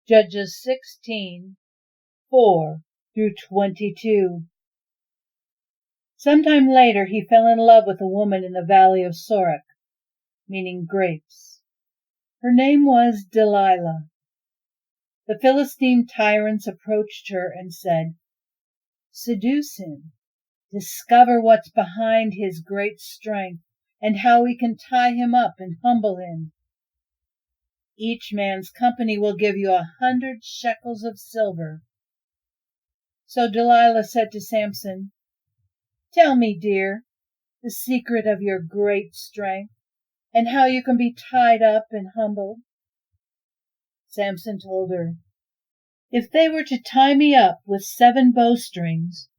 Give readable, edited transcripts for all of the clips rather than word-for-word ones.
Judges 16:4-22. Sometime later he fell in love with a woman in the valley of Sorek, meaning grapes. Her name was Delilah. The Philistine tyrants approached her and said, "Seduce him. Discover what's behind his great strength and how we can tie him up and humble him. Each man's company will give you 100 shekels of silver." So Delilah said to Samson, "Tell me, dear, the secret of your great strength and how you can be tied up and humbled." Samson told her, "If they were to tie me up with 7 bowstrings,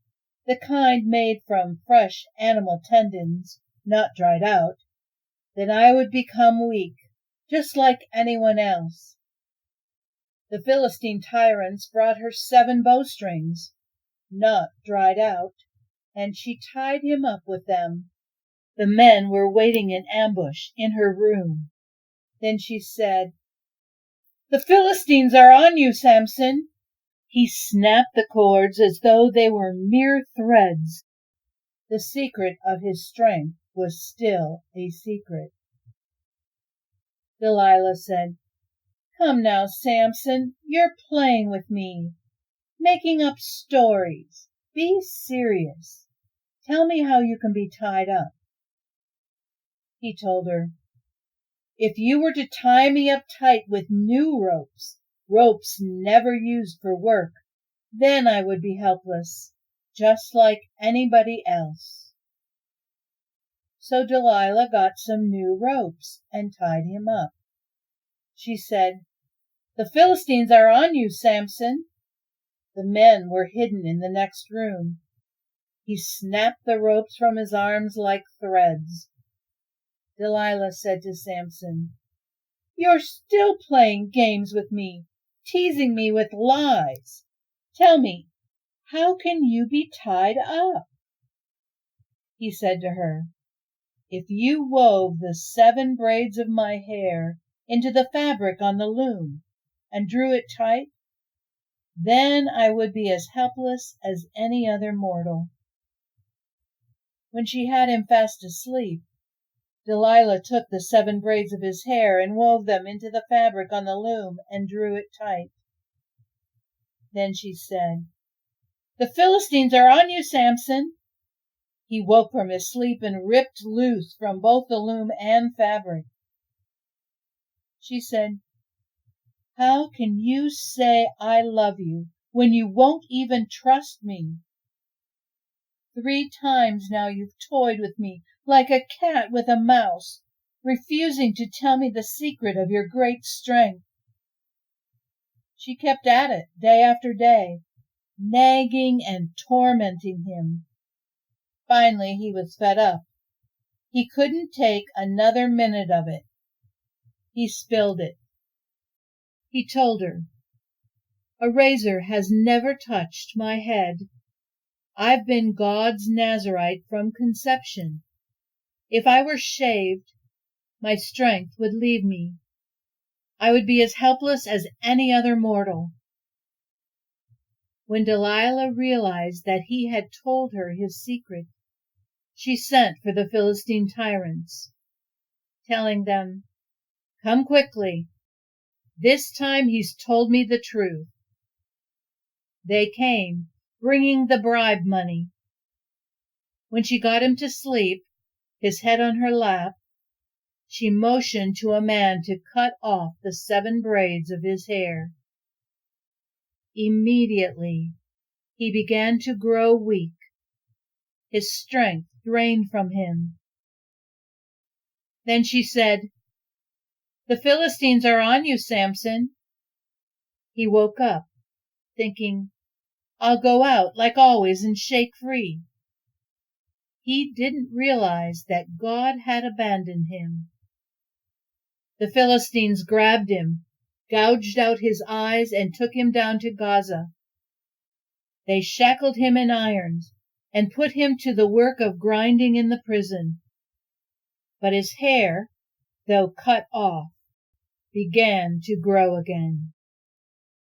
the kind made from fresh animal tendons, not dried out, then I would become weak, just like anyone else." The Philistine tyrants brought her 7 bowstrings, not dried out, and she tied him up with them. The men were waiting in ambush in her room. Then she said, "The Philistines are on you, Samson." He snapped the cords as though they were mere threads. The secret of his strength was still a secret. Delilah said, "Come now, Samson, you're playing with me, making up stories. Be serious. Tell me how you can be tied up." He told her, "If you were to tie me up tight with new ropes, ropes never used for work, then I would be helpless, just like anybody else." So Delilah got some new ropes and tied him up. She said, "The Philistines are on you, Samson." The men were hidden in the next room. He snapped the ropes from his arms like threads. Delilah said to Samson, "You're still playing games with me, teasing me with lies. Tell me, how can you be tied up?" He said to her, "If you wove the 7 braids of my hair into the fabric on the loom and drew it tight, then I would be as helpless as any other mortal." When she had him fast asleep, Delilah took the 7 braids of his hair and wove them into the fabric on the loom and drew it tight. Then she said, "The Philistines are on you, Samson." He woke from his sleep and ripped loose from both the loom and fabric. She said, "How can you say I love you when you won't even trust me? 3 times now you've toyed with me like a cat with a mouse, refusing to tell me the secret of your great strength." She kept at it day after day, nagging and tormenting him. Finally he was fed up. He couldn't take another minute of it. He spilled it. He told her, "A razor has never touched my head. I've been God's Nazarite from conception. If I were shaved, my strength would leave me. I would be as helpless as any other mortal." When Delilah realized that he had told her his secret, she sent for the Philistine tyrants, telling them, "Come quickly. This time he's told me the truth." They came, bringing the bribe money. When she got him to sleep, his head on her lap, she motioned to a man to cut off the 7 braids of his hair. Immediately he began to grow weak. His strength drained from him. Then she said, "The Philistines are on you, Samson." He woke up, thinking, "I'll go out like always and shake free." He didn't realize that God had abandoned him. The Philistines grabbed him, gouged out his eyes, and took him down to Gaza. They shackled him in irons and put him to the work of grinding in the prison. But his hair, though cut off, began to grow again.